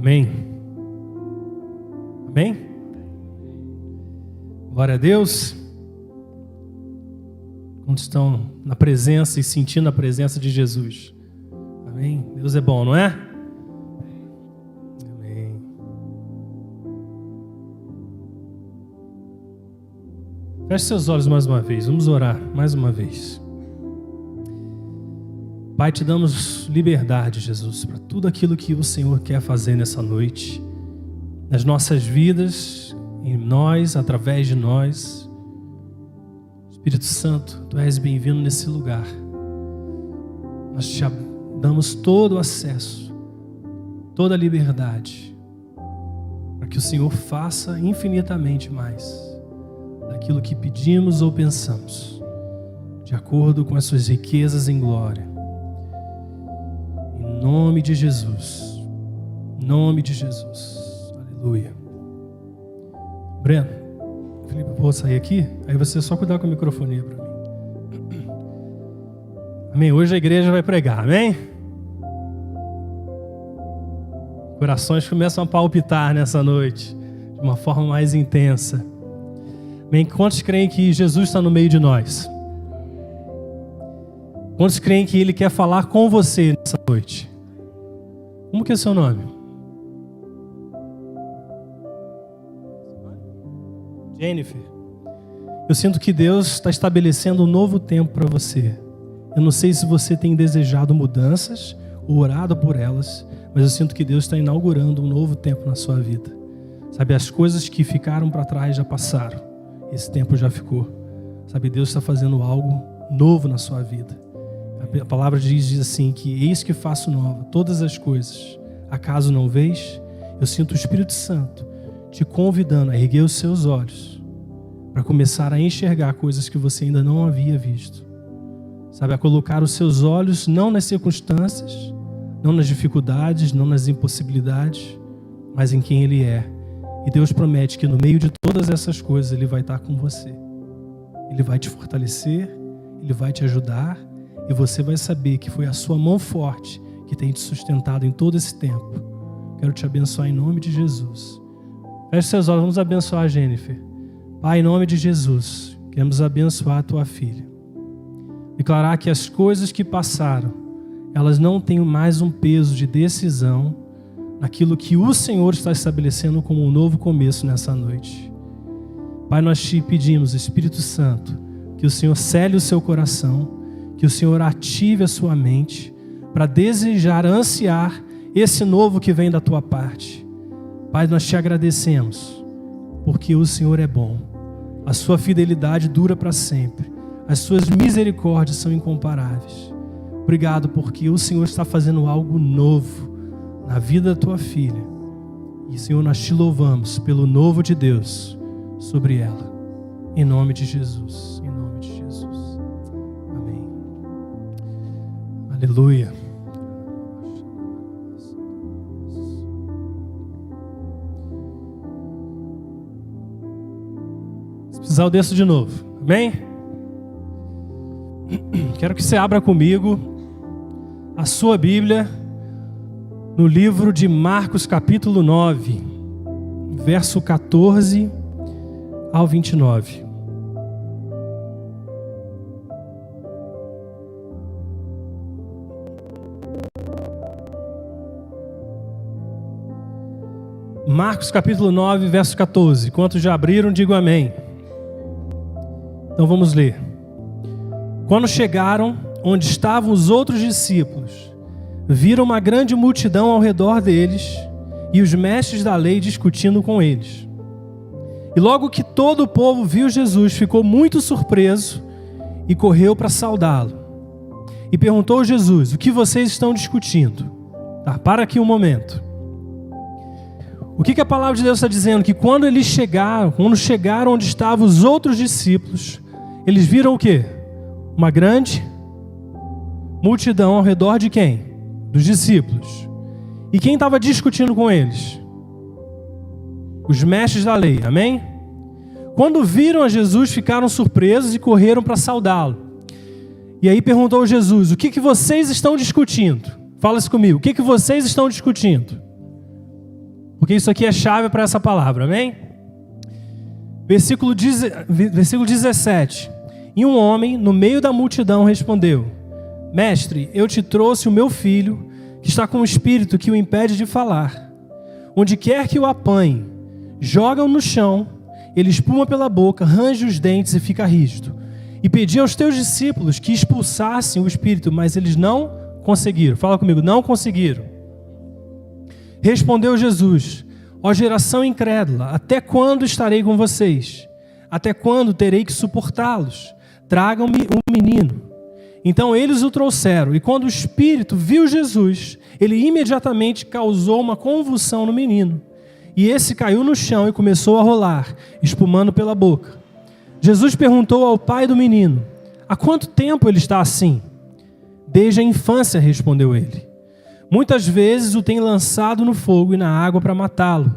Amém? Amém? Glória a Deus. Quantos estão na presença e sentindo a presença de Jesus? Amém? Deus é bom, não é? Amém. Feche seus olhos mais uma vez. Vamos orar mais uma vez. Pai, te damos liberdade, Jesus, para tudo aquilo que o Senhor quer fazer nessa noite, nas nossas vidas, em nós, através de nós. Espírito Santo, Tu és bem-vindo nesse lugar. Nós te damos todo o acesso, toda a liberdade, para que o Senhor faça infinitamente mais daquilo que pedimos ou pensamos, de acordo com as suas riquezas em glória. Em nome de Jesus. Em nome de Jesus. Aleluia. Breno, Felipe, vou sair aqui? Aí você só cuidar com a microfonia para mim. Amém? Hoje a igreja vai pregar, amém? Corações começam a palpitar nessa noite, de uma forma mais intensa. Amém? Quantos creem que Jesus está no meio de nós? Quantos creem que Ele quer falar com você nessa noite? Como que é o seu nome? Jennifer. Eu sinto que Deus está estabelecendo um novo tempo para você. Eu não sei se você tem desejado mudanças ou orado por elas, mas eu sinto que Deus está inaugurando um novo tempo na sua vida. Sabe, as coisas que ficaram para trás já passaram. Esse tempo já ficou. Sabe, Deus está fazendo algo novo na sua vida. A palavra diz assim que eis que faço nova todas as coisas. Acaso não vês? Eu sinto o Espírito Santo te convidando a erguer os seus olhos para começar a enxergar coisas que você ainda não havia visto. Sabe, a colocar os seus olhos não nas circunstâncias, não nas dificuldades, não nas impossibilidades, mas em quem Ele é. E Deus promete que no meio de todas essas coisas Ele vai estar com você. Ele vai te fortalecer, Ele vai te ajudar. E você vai saber que foi a sua mão forte que tem te sustentado em todo esse tempo. Quero te abençoar em nome de Jesus. Feche seus olhos, vamos abençoar a Jennifer. Pai, em nome de Jesus, queremos abençoar a tua filha. Declarar que as coisas que passaram, elas não têm mais um peso de decisão naquilo que o Senhor está estabelecendo como um novo começo nessa noite. Pai, nós te pedimos, Espírito Santo, que o Senhor cele o seu coração, que o Senhor ative a sua mente para desejar, ansiar esse novo que vem da tua parte. Pai, nós te agradecemos, porque o Senhor é bom. A sua fidelidade dura para sempre. As suas misericórdias são incomparáveis. Obrigado, porque o Senhor está fazendo algo novo na vida da tua filha. E, Senhor, nós te louvamos pelo novo de Deus sobre ela. Em nome de Jesus. Em nome de Jesus. Aleluia. Se precisar eu desço de novo. Amém? Quero que você abra comigo a sua Bíblia no livro de Marcos capítulo 9, verso 14 ao 29. Marcos capítulo 9, verso 14. Quantos já abriram, digam amém. Então vamos ler. Quando chegaram onde estavam os outros discípulos, viram uma grande multidão ao redor deles e os mestres da lei discutindo com eles. E logo que todo o povo viu Jesus, ficou muito surpreso e correu para saudá-lo. E perguntou a Jesus: o que vocês estão discutindo? Tá, para aqui um momento. O que a palavra de Deus está dizendo? Que quando eles chegaram onde estavam os outros discípulos, eles viram o quê? Uma grande multidão ao redor de quem? Dos discípulos. E quem estava discutindo com eles? Os mestres da lei, amém? Quando viram a Jesus, ficaram surpresos e correram para saudá-lo. E aí perguntou a Jesus: o que vocês estão discutindo? Fala isso comigo, o que vocês estão discutindo? Porque isso aqui é chave para essa palavra, amém? Versículo 17. E um homem, no meio da multidão, respondeu: Mestre, eu te trouxe o meu filho, que está com um espírito que o impede de falar. Onde quer que o apanhe, joga-o no chão, ele espuma pela boca, range os dentes e fica rígido. E pedi aos teus discípulos que expulsassem o espírito, mas eles não conseguiram. Fala comigo, não conseguiram. Respondeu Jesus: Ó geração incrédula, até quando estarei com vocês? Até quando terei que suportá-los? Tragam-me um menino. Então eles o trouxeram, e quando o espírito viu Jesus, ele imediatamente causou uma convulsão no menino. E esse caiu no chão e começou a rolar, espumando pela boca. Jesus perguntou ao pai do menino: Há quanto tempo ele está assim? Desde a infância, respondeu ele. Muitas vezes o tem lançado no fogo e na água para matá-lo.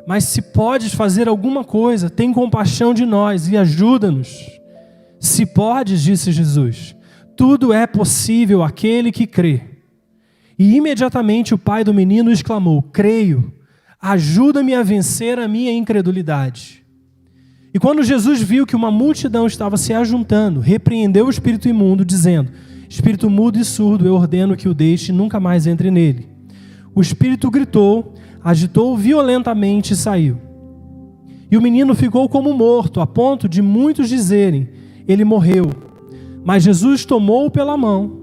Mas se podes fazer alguma coisa, tem compaixão de nós e ajuda-nos. Se podes, disse Jesus, tudo é possível àquele que crê. E imediatamente o pai do menino exclamou: Creio, ajuda-me a vencer a minha incredulidade. E quando Jesus viu que uma multidão estava se ajuntando, repreendeu o espírito imundo, dizendo: Espírito mudo e surdo, eu ordeno que o deixe e nunca mais entre nele. O espírito gritou, agitou violentamente e saiu. E o menino ficou como morto, a ponto de muitos dizerem: ele morreu. Mas Jesus tomou-o pela mão.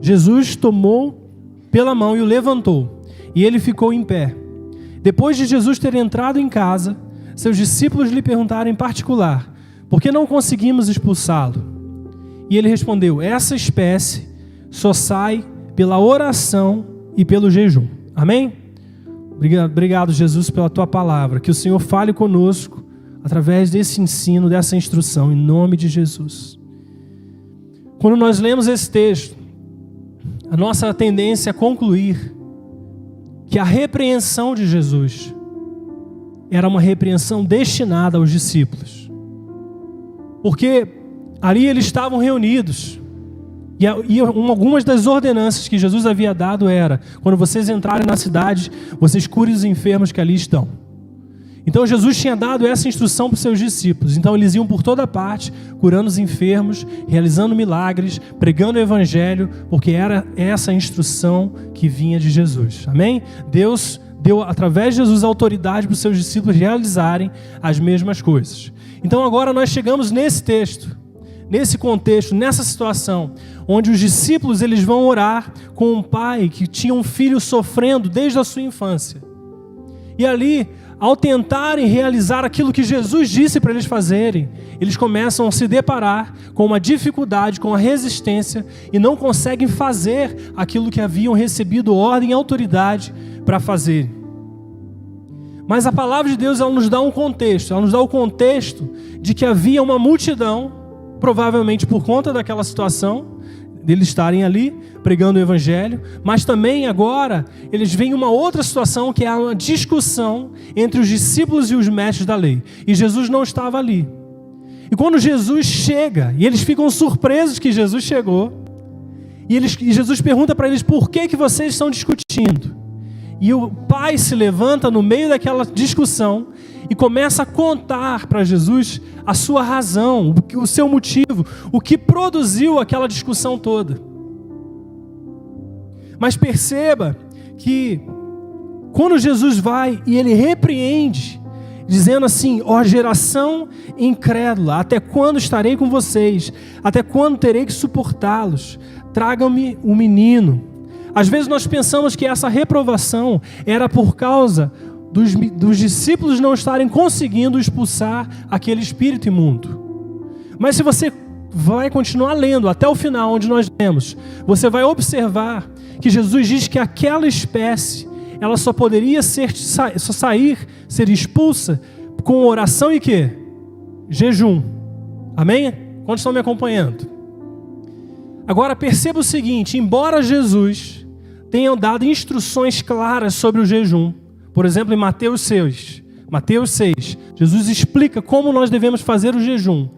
Jesus tomou pela mão e o levantou. E ele ficou em pé. Depois de Jesus ter entrado em casa, seus discípulos lhe perguntaram em particular: por que não conseguimos expulsá-lo? E ele respondeu: essa espécie só sai pela oração e pelo jejum. Amém? Obrigado, Jesus, pela tua palavra. Que o Senhor fale conosco através desse ensino, dessa instrução, em nome de Jesus. Quando nós lemos esse texto, a nossa tendência é concluir que a repreensão de Jesus era uma repreensão destinada aos discípulos. Porque ali eles estavam reunidos. E algumas das ordenanças que Jesus havia dado era: quando vocês entrarem na cidade, vocês curem os enfermos que ali estão. Então Jesus tinha dado essa instrução para os seus discípulos. Então eles iam por toda parte, curando os enfermos, realizando milagres, pregando o evangelho, porque era essa a instrução que vinha de Jesus. Amém? Deus deu, através de Jesus, autoridade para os seus discípulos realizarem as mesmas coisas. Então agora nós chegamos nesse texto, nesse contexto, nessa situação, onde os discípulos eles vão orar com um pai que tinha um filho sofrendo desde a sua infância. E ali, ao tentarem realizar aquilo que Jesus disse para eles fazerem, eles começam a se deparar com uma dificuldade, com a resistência, e não conseguem fazer aquilo que haviam recebido ordem e autoridade para fazer. Mas a palavra de Deus, ela nos dá um contexto, ela nos dá o contexto de que havia uma multidão, provavelmente por conta daquela situação, deles estarem ali pregando o evangelho, mas também agora eles veem uma outra situação, que é uma discussão entre os discípulos e os mestres da lei, e Jesus não estava ali. E quando Jesus chega, e eles ficam surpresos que Jesus chegou, e Jesus pergunta para eles: por que vocês estão discutindo? E o pai se levanta no meio daquela discussão e começa a contar para Jesus a sua razão, o seu motivo, o que produziu aquela discussão toda. Mas perceba que quando Jesus vai e ele repreende, dizendo assim: ó geração incrédula, até quando estarei com vocês? Até quando terei que suportá-los? Tragam-me um menino. Às vezes nós pensamos que essa reprovação era por causa dos discípulos não estarem conseguindo expulsar aquele espírito imundo. Mas se você vai continuar lendo até o final, onde nós lemos, você vai observar que Jesus diz que aquela espécie, ela só poderia ser expulsa com oração e quê? Jejum. Amém? Quantos estão me acompanhando? Agora perceba o seguinte: embora Jesus tenha dado instruções claras sobre o jejum, por exemplo, em Mateus 6, Jesus explica como nós devemos fazer o jejum.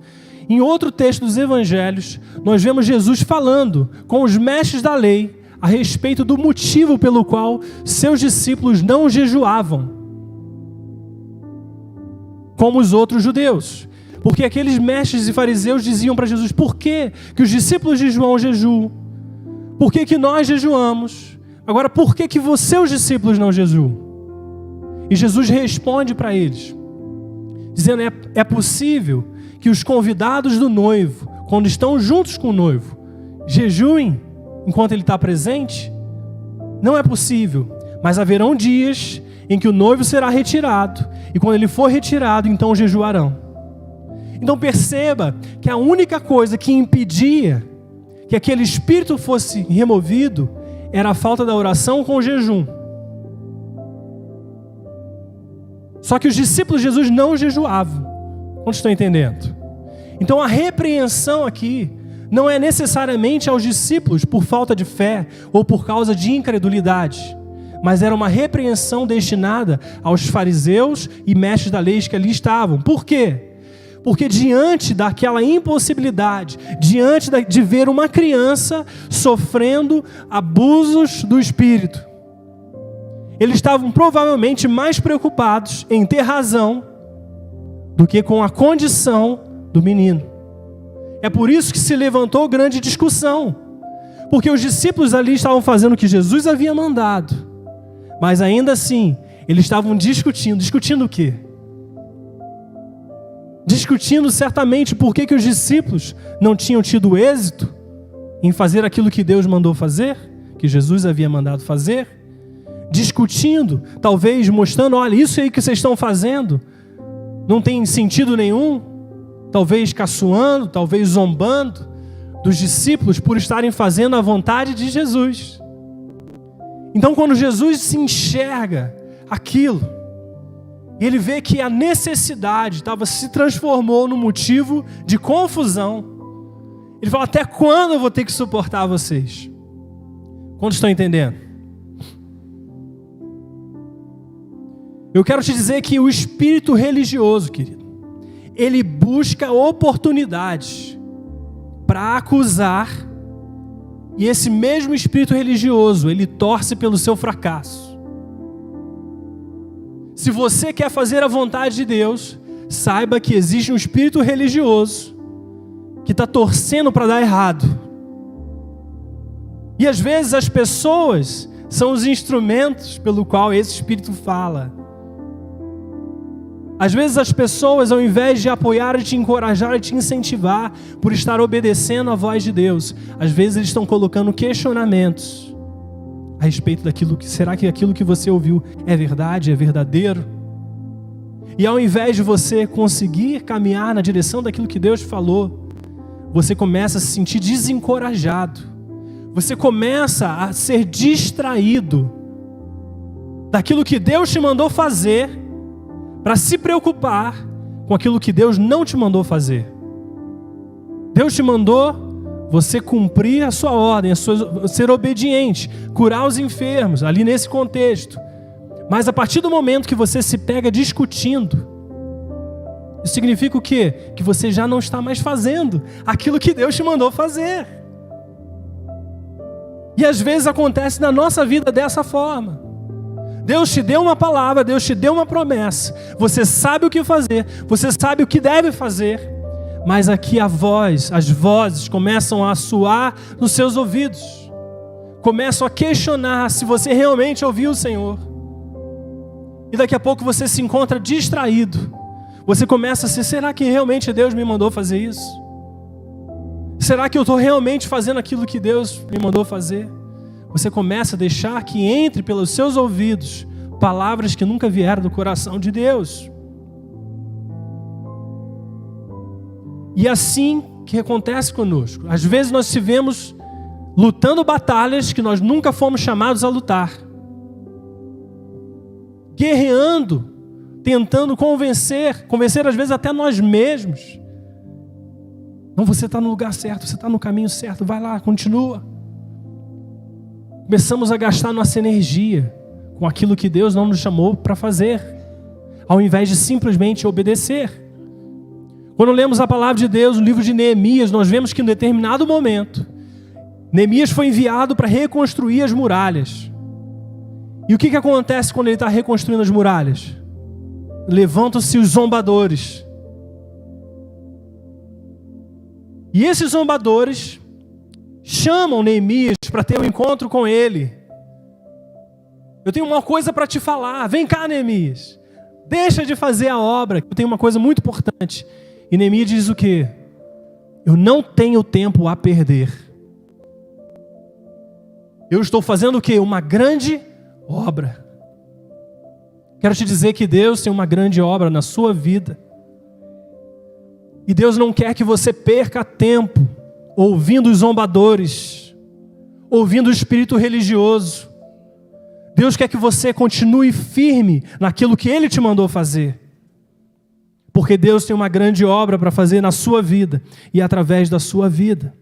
Em outro texto dos evangelhos, nós vemos Jesus falando com os mestres da lei a respeito do motivo pelo qual seus discípulos não jejuavam, como os outros judeus. Porque aqueles mestres e fariseus diziam para Jesus: por que os discípulos de João jejuam? Por que nós jejuamos? Agora, por que seus discípulos não jejuam? E Jesus responde para eles, dizendo: é possível que os convidados do noivo, quando estão juntos com o noivo, jejuem enquanto ele está presente? Não é possível, mas haverão dias em que o noivo será retirado, e quando ele for retirado, então jejuarão. Então perceba que a única coisa que impedia que aquele espírito fosse removido era a falta da oração com o jejum. Só que os discípulos de Jesus não jejuavam. Quantos estão entendendo? Então a repreensão aqui não é necessariamente aos discípulos por falta de fé ou por causa de incredulidade, mas era uma repreensão destinada aos fariseus e mestres da lei que ali estavam. Por quê? Porque diante daquela impossibilidade, diante de ver uma criança sofrendo abusos do espírito, eles estavam provavelmente mais preocupados em ter razão do que com a condição do menino. É por isso que se levantou grande discussão, porque os discípulos ali estavam fazendo o que Jesus havia mandado, mas ainda assim, eles estavam discutindo o quê? Discutindo certamente por que os discípulos não tinham tido êxito em fazer aquilo que Deus mandou fazer, que Jesus havia mandado fazer. Discutindo, talvez mostrando: olha, isso aí que vocês estão fazendo não tem sentido nenhum. Talvez caçoando, talvez zombando dos discípulos por estarem fazendo a vontade de Jesus. Então, quando Jesus se enxerga aquilo, e ele vê que a necessidade se transformou no motivo de confusão, ele fala: até quando eu vou ter que suportar vocês? Quantos estão entendendo? Eu quero te dizer que o espírito religioso, querido, ele busca oportunidades para acusar, e esse mesmo espírito religioso, ele torce pelo seu fracasso. Se você quer fazer a vontade de Deus, saiba que existe um espírito religioso que está torcendo para dar errado. E às vezes as pessoas são os instrumentos pelo qual esse espírito fala. Às vezes as pessoas, ao invés de apoiar e te encorajar e te incentivar por estar obedecendo à voz de Deus, às vezes eles estão colocando questionamentos a respeito daquilo que, será que aquilo que você ouviu é verdade, é verdadeiro? E ao invés de você conseguir caminhar na direção daquilo que Deus falou, você começa a se sentir desencorajado. Você começa a ser distraído daquilo que Deus te mandou fazer para se preocupar com aquilo que Deus não te mandou fazer. Deus te mandou você cumprir a sua ordem, ser obediente, curar os enfermos, ali nesse contexto. Mas a partir do momento que você se pega discutindo, isso significa o quê? Que você já não está mais fazendo aquilo que Deus te mandou fazer. E às vezes acontece na nossa vida dessa forma. Deus te deu uma palavra, Deus te deu uma promessa. Você sabe o que fazer, você sabe o que deve fazer. Mas aqui as vozes começam a soar nos seus ouvidos. Começam a questionar se você realmente ouviu o Senhor. E daqui a pouco você se encontra distraído. Você começa a ser: será que realmente Deus me mandou fazer isso? Será que eu estou realmente fazendo aquilo que Deus me mandou fazer? Você começa a deixar que entre pelos seus ouvidos palavras que nunca vieram do coração de Deus. E assim que acontece conosco. Às vezes nós se vemos lutando batalhas que nós nunca fomos chamados a lutar. Guerreando, tentando convencer às vezes até nós mesmos. Não, você está no lugar certo, você está no caminho certo, vai lá, continua. Começamos a gastar nossa energia com aquilo que Deus não nos chamou para fazer, ao invés de simplesmente obedecer. Quando lemos a palavra de Deus no livro de Neemias, nós vemos que em um determinado momento, Neemias foi enviado para reconstruir as muralhas. E o que acontece quando ele está reconstruindo as muralhas? Levantam-se os zombadores. E esses zombadores chamam Neemias para ter um encontro com ele. Eu tenho uma coisa para te falar. Vem cá, Neemias. Deixa de fazer a obra. Eu tenho uma coisa muito importante. E Neemias diz o quê? Eu não tenho tempo a perder. Eu estou fazendo o quê? Uma grande obra. Quero te dizer que Deus tem uma grande obra na sua vida. E Deus não quer que você perca tempo ouvindo os zombadores, ouvindo o espírito religioso. Deus quer que você continue firme naquilo que Ele te mandou fazer. Porque Deus tem uma grande obra para fazer na sua vida e através da sua vida.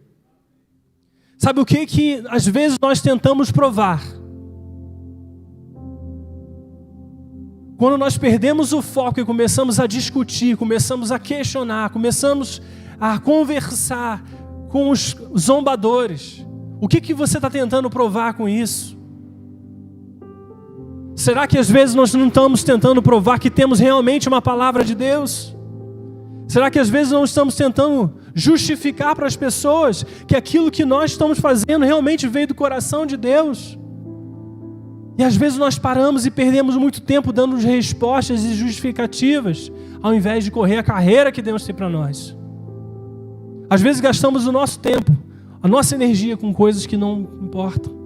Sabe o que às vezes nós tentamos provar? Quando nós perdemos o foco e começamos a discutir, começamos a questionar, começamos a conversar com os zombadores, o que você está tentando provar com isso? Será que às vezes nós não estamos tentando provar que temos realmente uma palavra de Deus? Será que às vezes não estamos tentando justificar para as pessoas que aquilo que nós estamos fazendo realmente veio do coração de Deus? E às vezes nós paramos e perdemos muito tempo dando respostas e justificativas, ao invés de correr a carreira que Deus tem para nós. Às vezes gastamos o nosso tempo, a nossa energia com coisas que não importam.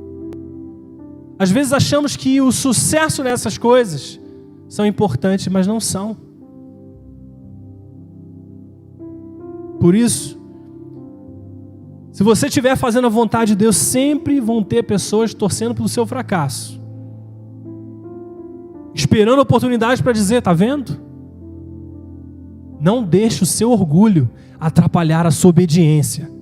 Às vezes achamos que o sucesso dessas coisas são importantes, mas não são. Por isso, se você estiver fazendo a vontade de Deus, sempre vão ter pessoas torcendo pelo seu fracasso, esperando oportunidade para dizer, tá vendo? Não deixe o seu orgulho atrapalhar a sua obediência.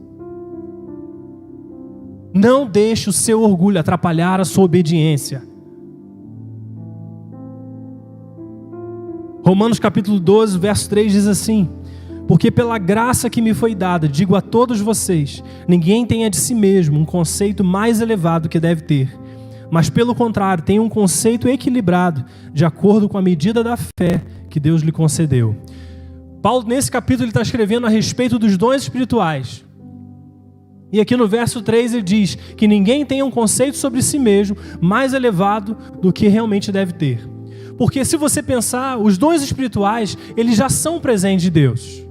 Não deixe o seu orgulho atrapalhar a sua obediência. Romanos capítulo 12, verso 3 diz assim: porque pela graça que me foi dada, digo a todos vocês, ninguém tenha de si mesmo um conceito mais elevado que deve ter, mas pelo contrário, tenha um conceito equilibrado, de acordo com a medida da fé que Deus lhe concedeu. Paulo, nesse capítulo, ele está escrevendo a respeito dos dons espirituais. E aqui no verso 3 ele diz que ninguém tenha um conceito sobre si mesmo mais elevado do que realmente deve ter. Porque se você pensar, os dons espirituais, eles já são presente de Deus.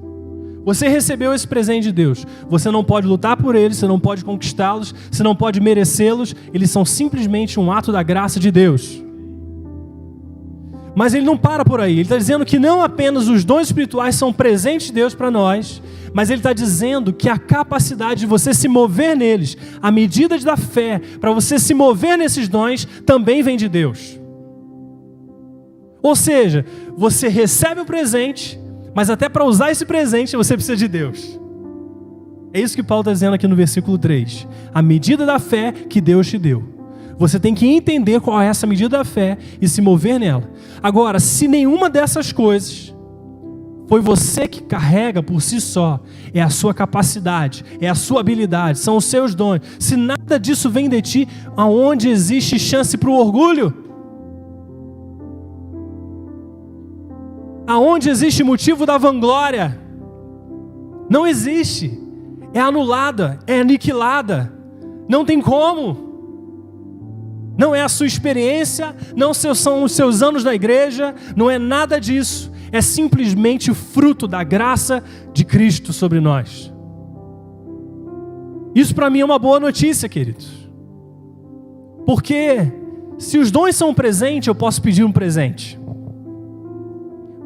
Você recebeu esse presente de Deus. Você não pode lutar por eles, você não pode conquistá-los, você não pode merecê-los. Eles são simplesmente um ato da graça de Deus. Mas ele não para por aí. Ele está dizendo que não apenas os dons espirituais são presentes de Deus para nós, mas ele está dizendo que a capacidade de você se mover neles, a medida da fé para você se mover nesses dons, também vem de Deus. Ou seja, você recebe o presente, mas até para usar esse presente você precisa de Deus. É isso que Paulo está dizendo aqui no versículo 3. A medida da fé que Deus te deu. Você tem que entender qual é essa medida da fé e se mover nela. Agora, se nenhuma dessas coisas foi você que carrega por si só, é a sua capacidade, é a sua habilidade, são os seus dons. Se nada disso vem de ti, aonde existe chance para o orgulho? Aonde existe motivo da vanglória? Não existe. É anulada, é aniquilada. Não tem como. Não é a sua experiência, não são os seus anos na igreja, não é nada disso. É simplesmente o fruto da graça de Cristo sobre nós. Isso para mim é uma boa notícia, queridos. Porque se os dons são um presente, eu posso pedir um presente.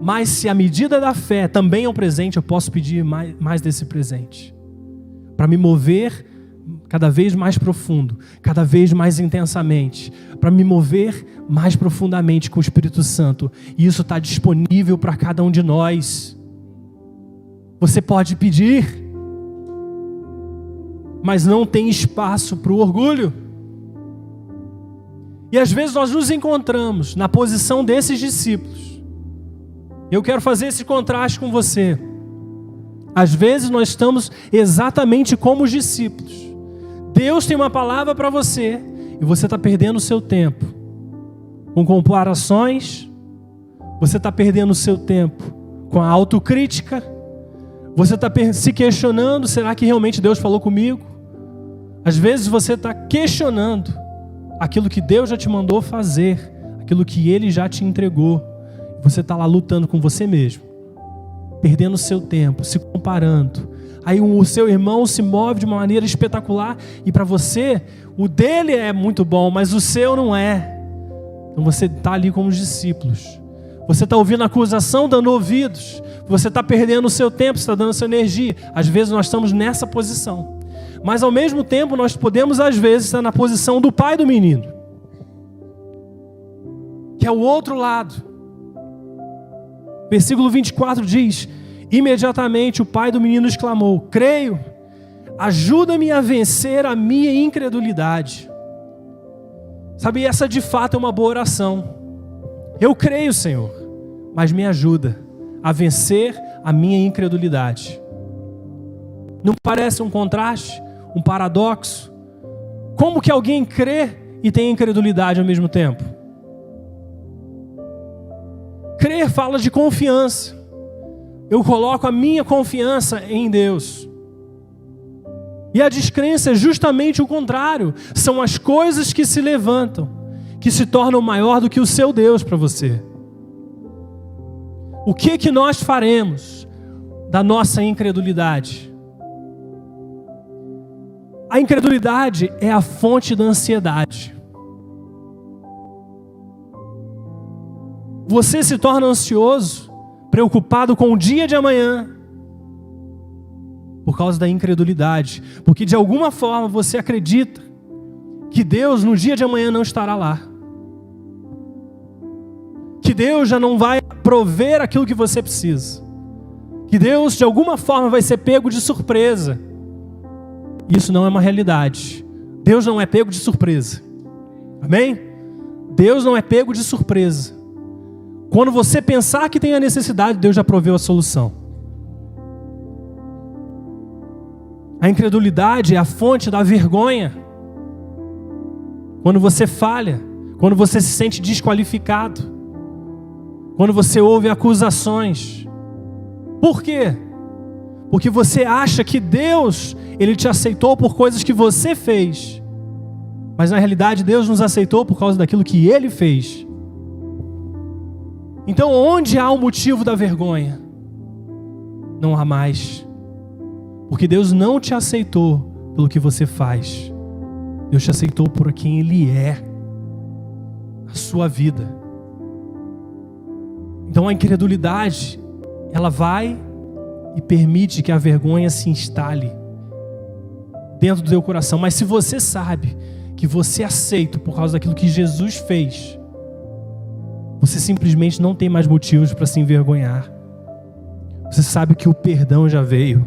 Mas se a medida da fé também é um presente, eu posso pedir mais desse presente. Para me mover cada vez mais profundo, cada vez mais intensamente, para me mover mais profundamente com o Espírito Santo. E isso está disponível para cada um de nós. Você pode pedir, mas não tem espaço para o orgulho. E às vezes nós nos encontramos na posição desses discípulos. Eu quero fazer esse contraste com você. Às vezes nós estamos exatamente como os discípulos, Deus tem uma palavra para você e você está perdendo o seu tempo com comparações, você está perdendo o seu tempo com a autocrítica, você está se questionando, será que realmente Deus falou comigo? Às vezes você está questionando aquilo que Deus já te mandou fazer, aquilo que Ele já te entregou. Você está lá lutando com você mesmo, perdendo o seu tempo, se comparando. Aí o seu irmão se move de uma maneira espetacular e para você, o dele é muito bom, mas o seu não é. Então você está ali como os discípulos. Você está ouvindo acusação, dando ouvidos. Você está perdendo o seu tempo, você está dando a sua energia. Às vezes nós estamos nessa posição. Mas ao mesmo tempo nós podemos às vezes estar na posição do pai do menino, que é o outro lado. Versículo 24 diz: imediatamente o pai do menino exclamou: creio, ajuda-me a vencer a minha incredulidade. Sabe, essa de fato é uma boa oração. Eu creio, Senhor, mas me ajuda a vencer a minha incredulidade. Não parece um contraste, um paradoxo? Como que alguém crê e tem incredulidade ao mesmo tempo? Crer fala de confiança. Eu coloco a minha confiança em Deus. E a descrença é justamente o contrário. São as coisas que se levantam, que se tornam maior do que o seu Deus para você. O que nós faremos da nossa incredulidade? A incredulidade é a fonte da ansiedade. Você se torna ansioso, preocupado com o dia de amanhã, por causa da incredulidade, porque de alguma forma você acredita que Deus no dia de amanhã não estará lá, que Deus já não vai prover aquilo que você precisa, que Deus de alguma forma vai ser pego de surpresa. Isso não é uma realidade. Deus não é pego de surpresa. Amém? Deus não é pego de surpresa. Quando você pensar que tem a necessidade, Deus já proveu a solução. A incredulidade é a fonte da vergonha. Quando você falha, quando você se sente desqualificado, quando você ouve acusações. Por quê? Porque você acha que Deus, Ele te aceitou por coisas que você fez. Mas na realidade Deus nos aceitou por causa daquilo que Ele fez. Então onde há o motivo da vergonha? Não há mais. Porque Deus não te aceitou pelo que você faz. Deus te aceitou por quem Ele é. A sua vida. Então a incredulidade, ela vai e permite que a vergonha se instale dentro do teu coração. Mas se você sabe que você é aceito por causa daquilo que Jesus fez, você simplesmente não tem mais motivos para se envergonhar. Você sabe que o perdão já veio,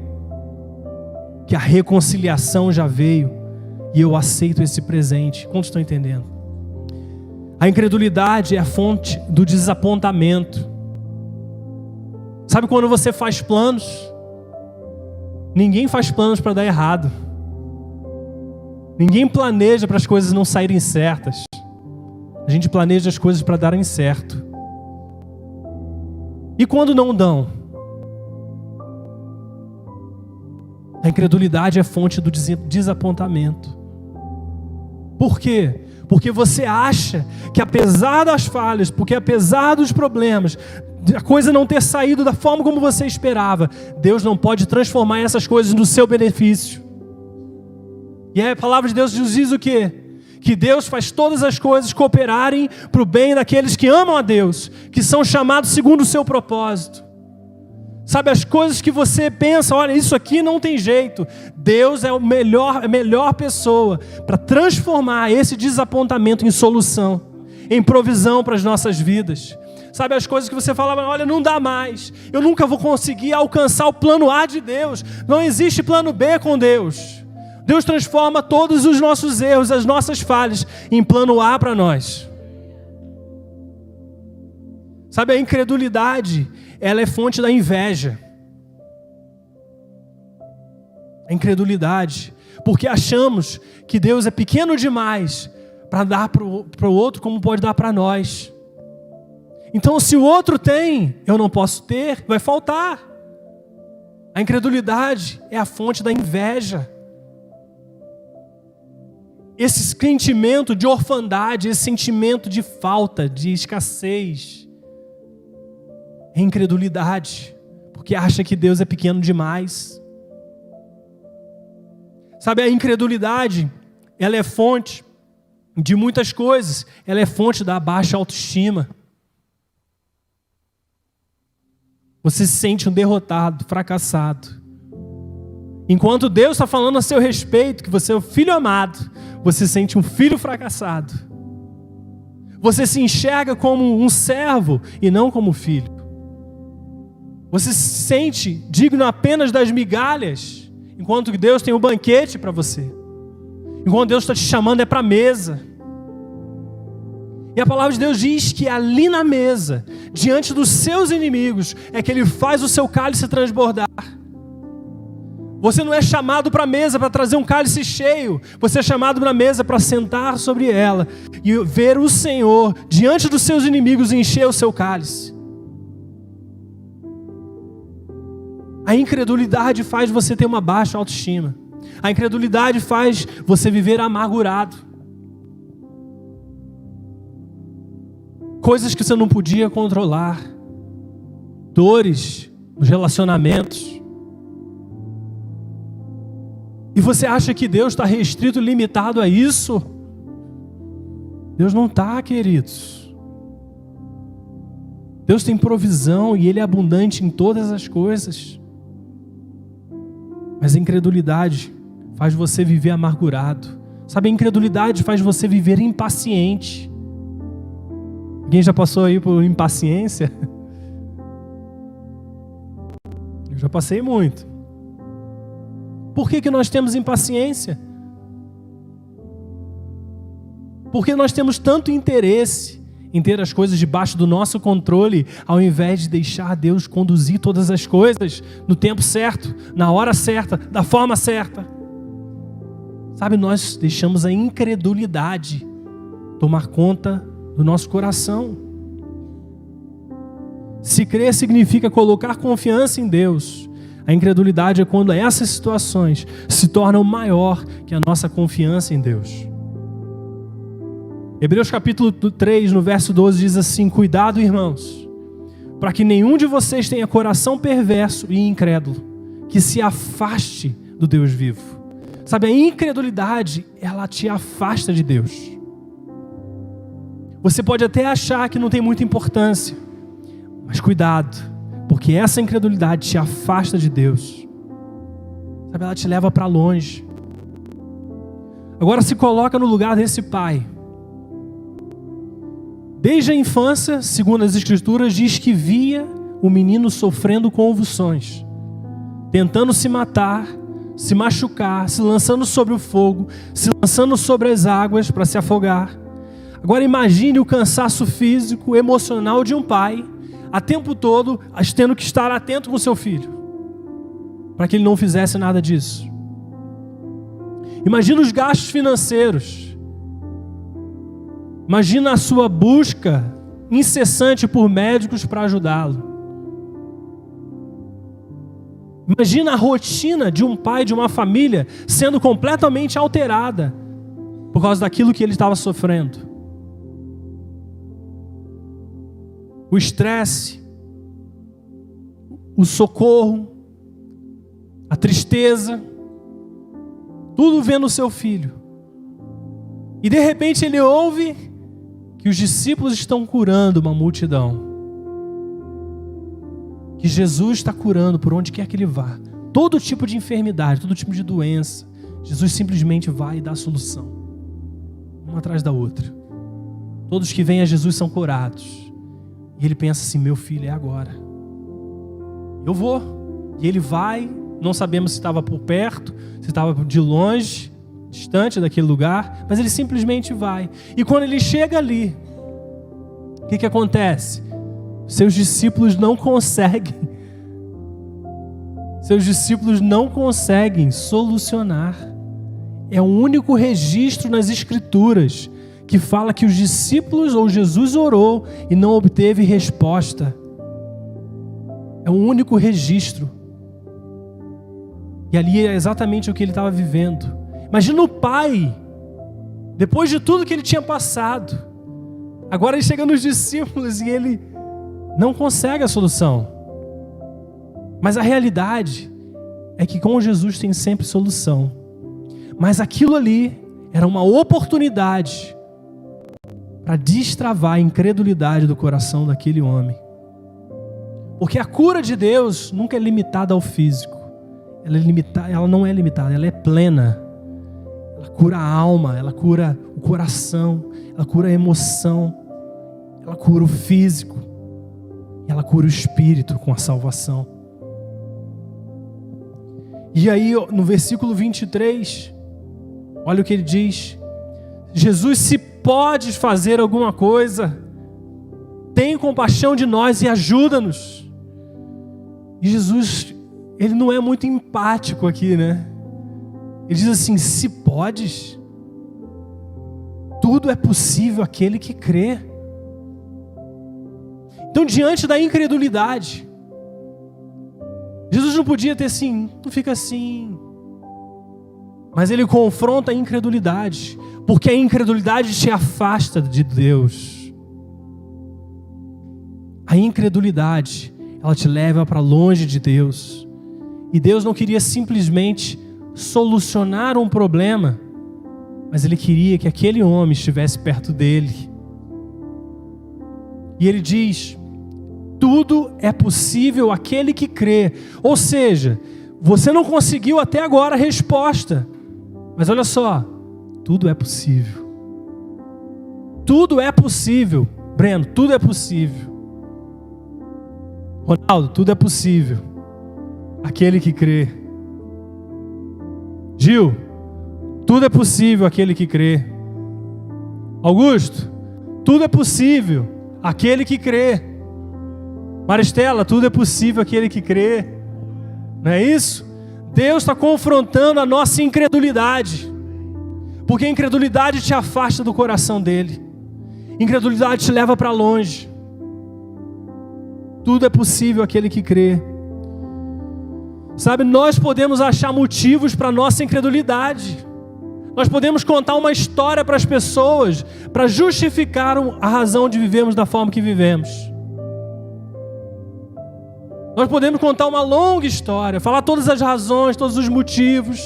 que a reconciliação já veio, e eu aceito esse presente. Quantos estão entendendo? A incredulidade é a fonte do desapontamento. Sabe quando você faz planos? Ninguém faz planos para dar errado. Ninguém planeja para as coisas não saírem certas. A gente planeja as coisas para darem certo. E quando não dão? A incredulidade é fonte do desapontamento. Por quê? Porque você acha que apesar das falhas, porque apesar dos problemas, a coisa não ter saído da forma como você esperava, Deus não pode transformar essas coisas no seu benefício. E a palavra de Deus nos diz o quê? Que Deus faz todas as coisas cooperarem para o bem daqueles que amam a Deus, que são chamados segundo o seu propósito. Sabe, as coisas que você pensa, olha, isso aqui não tem jeito. Deus é a melhor pessoa para transformar esse desapontamento em solução, em provisão para as nossas vidas. Sabe, as coisas que você fala, olha, não dá mais. Eu nunca vou conseguir alcançar o plano A de Deus. Não existe plano B com Deus. Deus transforma todos os nossos erros, as nossas falhas, em plano A para nós. Sabe, a incredulidade, ela é fonte da inveja. A incredulidade. Porque achamos que Deus é pequeno demais para dar para o outro como pode dar para nós. Então, se o outro tem, eu não posso ter, vai faltar. A incredulidade é a fonte da inveja. Esse sentimento de orfandade, esse sentimento de falta, de escassez, é incredulidade, porque acha que Deus é pequeno demais. Sabe, a incredulidade, ela é fonte de muitas coisas. Ela é fonte da baixa autoestima. Você se sente um derrotado, fracassado. Enquanto Deus está falando a seu respeito, que você é o filho amado, você se sente um filho fracassado. Você se enxerga como um servo e não como filho. Você se sente digno apenas das migalhas, enquanto Deus tem um banquete para você. Enquanto Deus está te chamando é para a mesa. E a palavra de Deus diz que ali na mesa, diante dos seus inimigos, é que Ele faz o seu cálice transbordar. Você não é chamado para a mesa para trazer um cálice cheio. Você é chamado para a mesa para sentar sobre ela e ver o Senhor diante dos seus inimigos encher o seu cálice. A incredulidade faz você ter uma baixa autoestima. A incredulidade faz você viver amargurado. Coisas que você não podia controlar. Dores nos relacionamentos. E você acha que Deus está restrito, limitado a isso? Deus não está, queridos. Deus tem provisão e Ele é abundante em todas as coisas. Mas a incredulidade faz você viver amargurado. Sabe, a incredulidade faz você viver impaciente. Alguém já passou aí por impaciência? Eu já passei muito. Por que nós temos impaciência? Porque nós temos tanto interesse em ter as coisas debaixo do nosso controle, ao invés de deixar Deus conduzir todas as coisas no tempo certo, na hora certa, da forma certa. Sabe, nós deixamos a incredulidade tomar conta do nosso coração. Se crer significa colocar confiança em Deus. A incredulidade é quando essas situações se tornam maior que a nossa confiança em Deus. Hebreus capítulo 3, no verso 12, diz assim: cuidado, irmãos, para que nenhum de vocês tenha coração perverso e incrédulo, que se afaste do Deus vivo. Sabe, a incredulidade, ela te afasta de Deus. Você pode até achar que não tem muita importância, mas cuidado, porque essa incredulidade te afasta de Deus. Sabe, ela te leva para longe. Agora se coloca no lugar desse pai. Desde a infância, segundo as Escrituras, diz que via o menino sofrendo convulsões, tentando se matar, se machucar, se lançando sobre o fogo, se lançando sobre as águas para se afogar. Agora imagine o cansaço físico, emocional de um pai, a tempo todo, tendo que estar atento com seu filho, para que ele não fizesse nada disso. Imagina os gastos financeiros. Imagina a sua busca incessante por médicos para ajudá-lo. Imagina a rotina de um pai, de uma família, sendo completamente alterada por causa daquilo que ele estava sofrendo. O estresse, o socorro, a tristeza, tudo vendo o seu filho. E de repente ele ouve que os discípulos estão curando uma multidão. Que Jesus está curando por onde quer que ele vá. Todo tipo de enfermidade, todo tipo de doença. Jesus simplesmente vai e dá a solução. Uma atrás da outra. Todos que vêm a Jesus são curados. E ele pensa assim: meu filho, é agora. Eu vou. E ele vai. Não sabemos se estava por perto, se estava de longe, distante daquele lugar. Mas ele simplesmente vai. E quando ele chega ali, o que acontece? Seus discípulos não conseguem. Seus discípulos não conseguem solucionar É o único registro nas Escrituras que fala que os discípulos ou Jesus orou e não obteve resposta. É o único registro. E ali é exatamente o que ele estava vivendo. Imagina o pai, depois de tudo que ele tinha passado, agora ele chega nos discípulos e ele não consegue a solução. Mas a realidade é que com Jesus tem sempre solução. Mas aquilo ali era uma oportunidade para destravar a incredulidade do coração daquele homem. Porque a cura de Deus nunca é limitada ao físico. Ela não é limitada, ela é plena. Ela cura a alma, ela cura o coração, ela cura a emoção, ela cura o físico, e ela cura o espírito com a salvação. E aí, no versículo 23, olha o que ele diz: Jesus, se podes fazer alguma coisa, tem compaixão de nós e ajuda-nos. E Jesus, ele não é muito empático aqui, né? Ele diz assim: se podes, tudo é possível àquele que crê. Então, diante da incredulidade, Jesus não podia ter assim, não fica assim. Mas ele confronta a incredulidade, porque a incredulidade te afasta de Deus. A incredulidade, ela te leva para longe de Deus. E Deus não queria simplesmente solucionar um problema, mas ele queria que aquele homem estivesse perto dele. E ele diz: tudo é possível àquele que crê. Ou seja, você não conseguiu até agora a resposta, mas olha só, tudo é possível. Tudo é possível. Breno, tudo é possível. Ronaldo, tudo é possível aquele que crê. Gil, tudo é possível aquele que crê. Augusto, tudo é possível aquele que crê. Maristela, tudo é possível aquele que crê. Não é isso? Deus está confrontando a nossa incredulidade, porque a incredulidade te afasta do coração dele. Incredulidade te leva para longe. Tudo é possível aquele que crê. Sabe, nós podemos achar motivos para a nossa incredulidade. Nós podemos contar uma história para as pessoas para justificar a razão de vivermos da forma que vivemos. Nós podemos contar uma longa história, falar todas as razões, todos os motivos.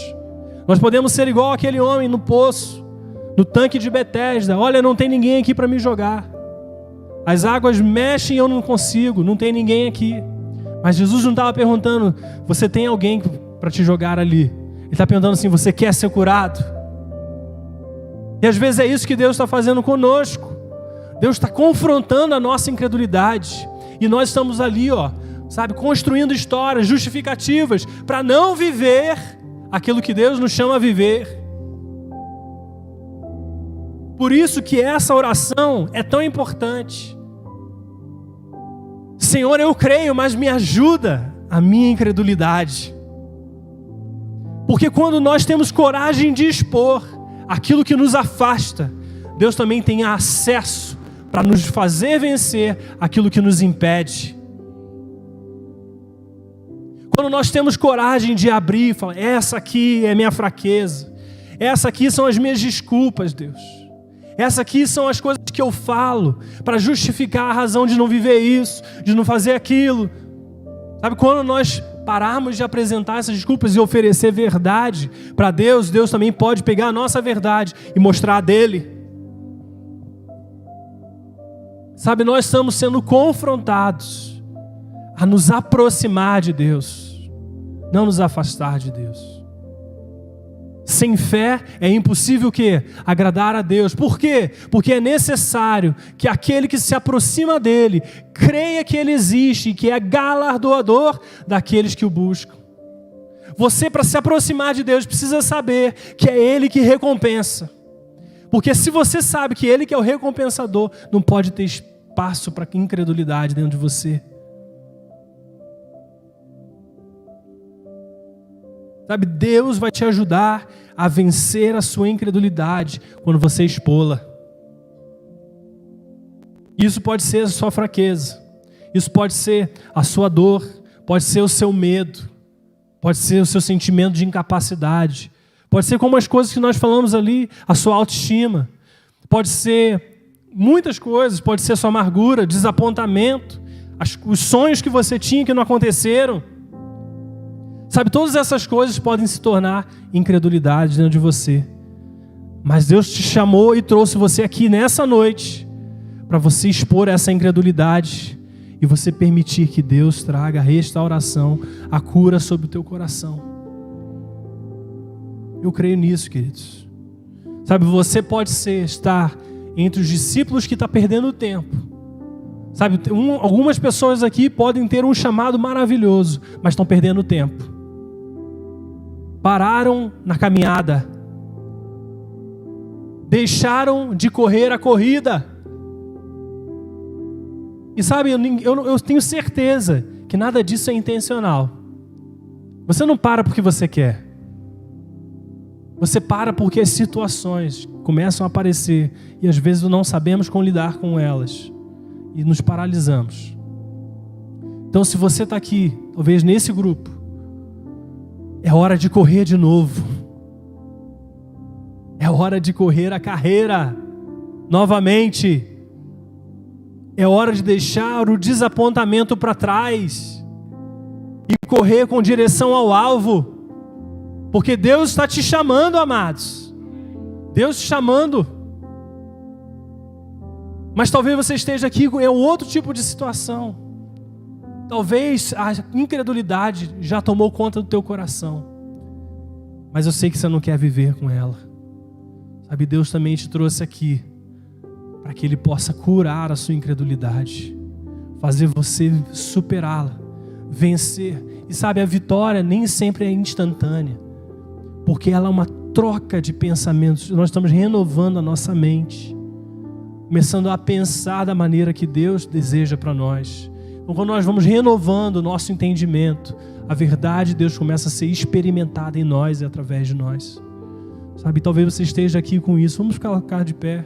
Nós podemos ser igual aquele homem no poço, no tanque de Betesda. Olha, não tem ninguém aqui para me jogar. As águas mexem e eu não consigo, não tem ninguém aqui. Mas Jesus não estava perguntando: você tem alguém para te jogar ali? Ele está perguntando assim: você quer ser curado? E às vezes é isso que Deus está fazendo conosco. Deus está confrontando a nossa incredulidade. E nós estamos ali, sabe, construindo histórias justificativas para não viver aquilo que Deus nos chama a viver. Por isso que essa oração é tão importante. Senhor, eu creio, mas me ajuda a minha incredulidade. Porque quando nós temos coragem de expor aquilo que nos afasta, Deus também tem acesso para nos fazer vencer aquilo que nos impede. Quando nós temos coragem de abrir e falar: essa aqui é minha fraqueza, essa aqui são as minhas desculpas, Deus. Essa aqui são as coisas que eu falo para justificar a razão de não viver isso, de não fazer aquilo. Sabe, quando nós pararmos de apresentar essas desculpas e oferecer verdade para Deus, Deus também pode pegar a nossa verdade e mostrar a dele. Sabe, nós estamos sendo confrontados a nos aproximar de Deus, não nos afastar de Deus. Sem fé é impossível o quê? Agradar a Deus. Por quê? Porque é necessário que aquele que se aproxima dele creia que ele existe e que é galardoador daqueles que o buscam. Você, para se aproximar de Deus, precisa saber que é ele que recompensa. Porque se você sabe que ele que é o recompensador, não pode ter espaço para incredulidade dentro de você. Sabe, Deus vai te ajudar a vencer a sua incredulidade quando você expô-la. Isso pode ser a sua fraqueza, isso pode ser a sua dor, pode ser o seu medo, pode ser o seu sentimento de incapacidade, pode ser como as coisas que nós falamos ali, a sua autoestima, pode ser muitas coisas, pode ser a sua amargura, desapontamento, os sonhos que você tinha que não aconteceram. Sabe, todas essas coisas podem se tornar incredulidade dentro de você. Mas Deus te chamou e trouxe você aqui nessa noite para você expor essa incredulidade e você permitir que Deus traga a restauração, a cura sobre o teu coração. Eu creio nisso, queridos. Sabe, você pode estar entre os discípulos que está perdendo tempo. Sabe, algumas pessoas aqui podem ter um chamado maravilhoso, mas estão perdendo tempo. Pararam na caminhada. Deixaram de correr a corrida. E sabe, eu tenho certeza que nada disso é intencional. Você não para porque você quer. Você para porque as situações começam a aparecer e às vezes não sabemos como lidar com elas e nos paralisamos. Então, se você está aqui, talvez nesse grupo, é hora de correr de novo. É hora de correr a carreira novamente. É hora de deixar o desapontamento para trás e correr com direção ao alvo. Porque Deus está te chamando, amados. Deus te chamando. Mas talvez você esteja aqui em outro tipo de situação. Talvez a incredulidade já tomou conta do teu coração. Mas eu sei que você não quer viver com ela. Sabe, Deus também te trouxe aqui para que Ele possa curar a sua incredulidade, fazer você superá-la, vencer. E sabe, a vitória nem sempre é instantânea, porque ela é uma troca de pensamentos. Nós estamos renovando a nossa mente, começando a pensar da maneira que Deus deseja para nós. Então, quando nós vamos renovando o nosso entendimento, a verdade de Deus começa a ser experimentada em nós e através de nós. Sabe, talvez você esteja aqui com isso. Vamos ficar de pé.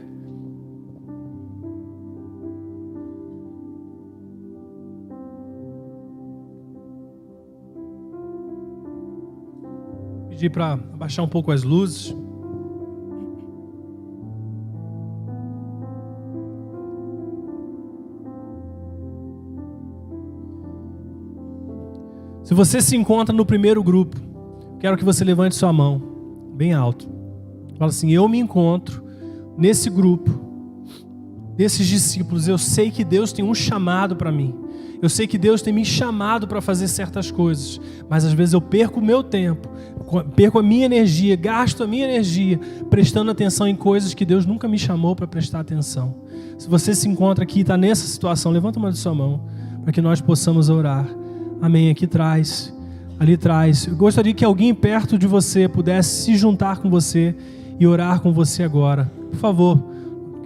Pedir para abaixar um pouco as luzes. Se você se encontra no primeiro grupo, quero que você levante sua mão bem alto. Fala assim: eu me encontro nesse grupo, desses discípulos. Eu sei que Deus tem um chamado para mim. Eu sei que Deus tem me chamado para fazer certas coisas, mas às vezes eu perco o meu tempo, perco a minha energia, gasto a minha energia prestando atenção em coisas que Deus nunca me chamou para prestar atenção. Se você se encontra aqui e está nessa situação, levanta uma de sua mão para que nós possamos orar. Amém. Aqui atrás, ali atrás. Eu gostaria que alguém perto de você pudesse se juntar com você e orar com você agora. Por favor,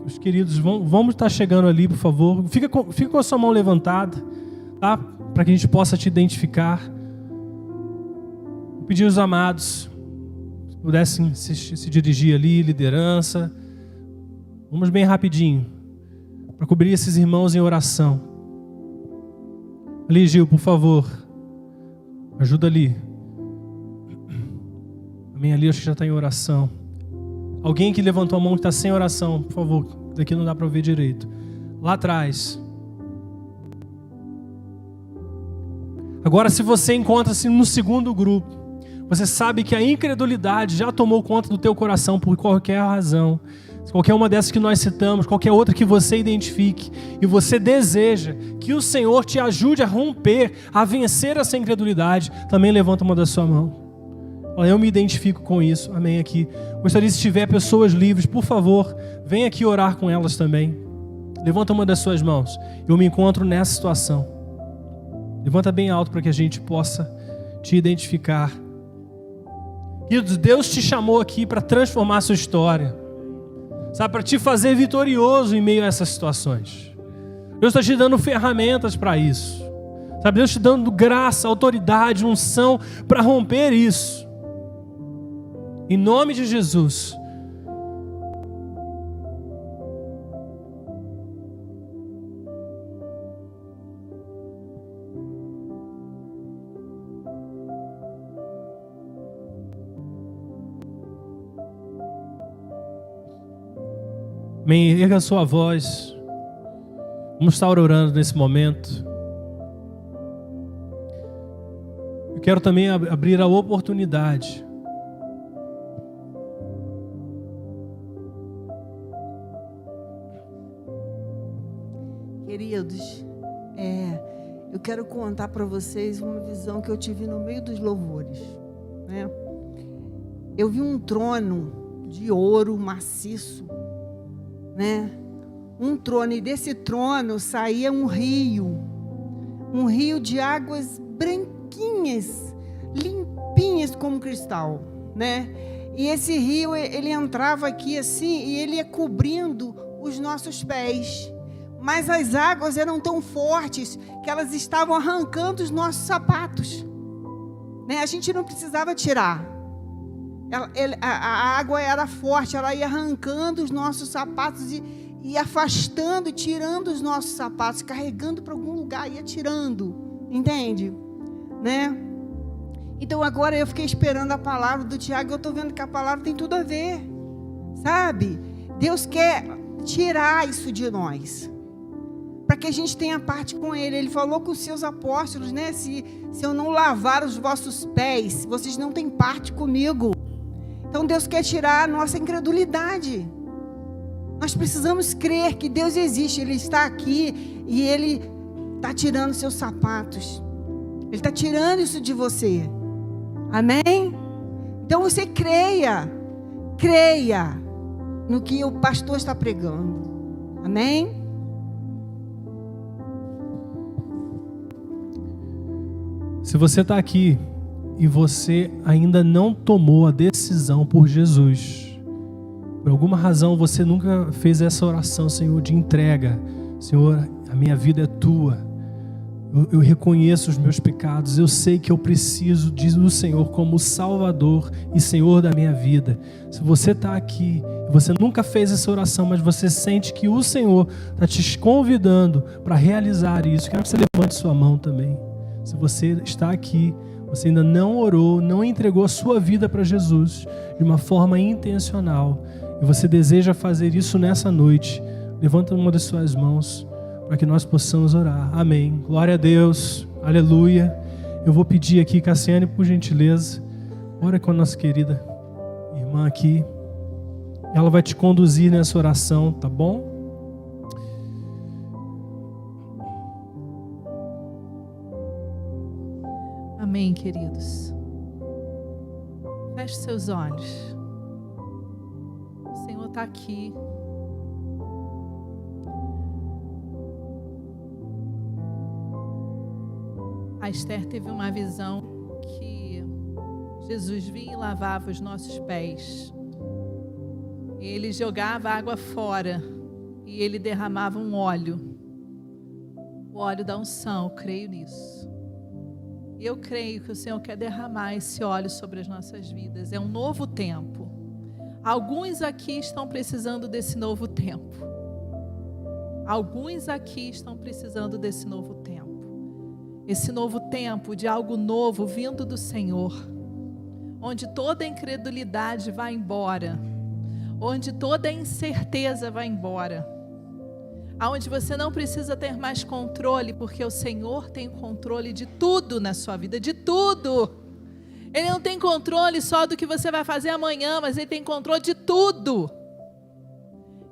os queridos, vamos estar chegando ali, por favor. Fica com a sua mão levantada, tá? Para que a gente possa te identificar. Vou pedir aos amados, se pudessem se dirigir ali, liderança. Vamos bem rapidinho, para cobrir esses irmãos em oração. Ali, Gil, por favor, ajuda ali. Amém, ali acho que já está em oração. Alguém que levantou a mão que está sem oração, por favor, daqui não dá para ver direito. Lá atrás. Agora, se você encontra-se no segundo grupo, você sabe que a incredulidade já tomou conta do teu coração por qualquer razão, qualquer uma dessas que nós citamos, qualquer outra que você identifique, e você deseja que o Senhor te ajude a romper, a vencer essa incredulidade, também levanta uma da sua mão. Eu me identifico com isso. Amém. Aqui. Gostaria, se tiver pessoas livres, por favor, venha aqui orar com elas também. Levanta uma das suas mãos. Eu me encontro nessa situação. Levanta bem alto para que a gente possa te identificar. Queridos, Deus te chamou aqui para transformar a sua história. Sabe, para te fazer vitorioso em meio a essas situações. Deus está te dando ferramentas para isso. Sabe, Deus te dando graça, autoridade, unção para romper isso. Em nome de Jesus. Amém. Erga a sua voz. Vamos estar orando nesse momento. Eu quero também abrir a oportunidade. Queridos, eu quero contar para vocês uma visão que eu tive no meio dos louvores, né? Eu vi um trono de ouro maciço, né? Um trono, e desse trono saía um rio de águas branquinhas, limpinhas como cristal, né? E esse rio, ele entrava aqui assim, e ele ia cobrindo os nossos pés. Mas as águas eram tão fortes que elas estavam arrancando os nossos sapatos, né? A gente não precisava tirar. A água era forte, ela ia arrancando os nossos sapatos e afastando, tirando os nossos sapatos, carregando para algum lugar, ia tirando, entende? Né? Então agora eu fiquei esperando a palavra do Tiago, eu estou vendo que a palavra tem tudo a ver, sabe? Deus quer tirar isso de nós, para que a gente tenha parte com Ele. Ele falou com os seus apóstolos, né? Se eu não lavar os vossos pés, vocês não têm parte comigo. Então Deus quer tirar a nossa incredulidade. Nós precisamos crer que Deus existe, Ele está aqui e Ele está tirando seus sapatos. Ele está tirando isso de você. Amém? Então você creia no que o pastor está pregando. Amém? Se você está aqui e você ainda não tomou a decisão por Jesus, por alguma razão você nunca fez essa oração, Senhor, de entrega. Senhor, a minha vida é tua. Eu reconheço os meus pecados. Eu sei que eu preciso do Senhor como Salvador e Senhor da minha vida. Se você está aqui, você nunca fez essa oração, mas você sente que o Senhor está te convidando para realizar isso, quero que você levante sua mão também. Se você está aqui, você ainda não orou, não entregou a sua vida para Jesus de uma forma intencional, e você deseja fazer isso nessa noite, levanta uma das suas mãos para que nós possamos orar. Amém. Glória a Deus. Aleluia. Eu vou pedir aqui, Cassiane, por gentileza, ora com a nossa querida irmã aqui. Ela vai te conduzir nessa oração, tá bom? Amém, queridos. Feche seus olhos. O Senhor está aqui. A Esther teve uma visão que Jesus vinha e lavava os nossos pés. Ele jogava água fora e ele derramava um óleo. O óleo da unção, eu creio nisso. Eu creio que o Senhor quer derramar esse óleo sobre as nossas vidas. É um novo tempo. Alguns aqui estão precisando desse novo tempo. Alguns aqui estão precisando desse novo tempo. Esse novo tempo de algo novo vindo do Senhor. Onde toda a incredulidade vai embora. Onde toda a incerteza vai embora. Onde você não precisa ter mais controle, porque o Senhor tem controle de tudo na sua vida, de tudo. Ele não tem controle só do que você vai fazer amanhã, mas Ele tem controle de tudo.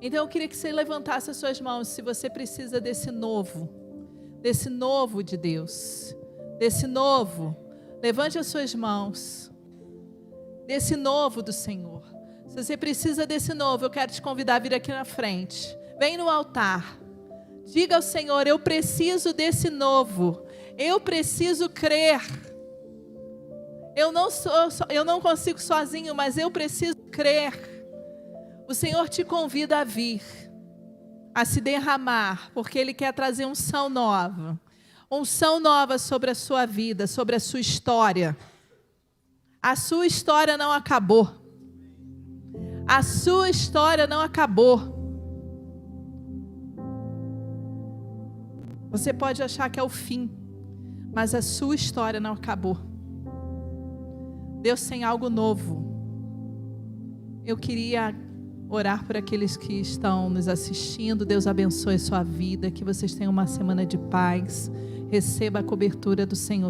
Então eu queria que você levantasse as suas mãos, se você precisa desse novo de Deus, desse novo. Levante as suas mãos, desse novo do Senhor. Se você precisa desse novo, eu quero te convidar a vir aqui na frente. Vem no altar. Diga ao Senhor, eu preciso desse novo. Eu preciso crer. Eu não consigo sozinho, mas eu preciso crer. O Senhor te convida a vir, a se derramar, porque Ele quer trazer unção nova sobre a sua vida, sobre a sua história. A sua história não acabou. A sua história não acabou. Você pode achar que é o fim, mas a sua história não acabou. Deus tem algo novo. Eu queria orar por aqueles que estão nos assistindo. Deus abençoe a sua vida, que vocês tenham uma semana de paz. Receba a cobertura do Senhor.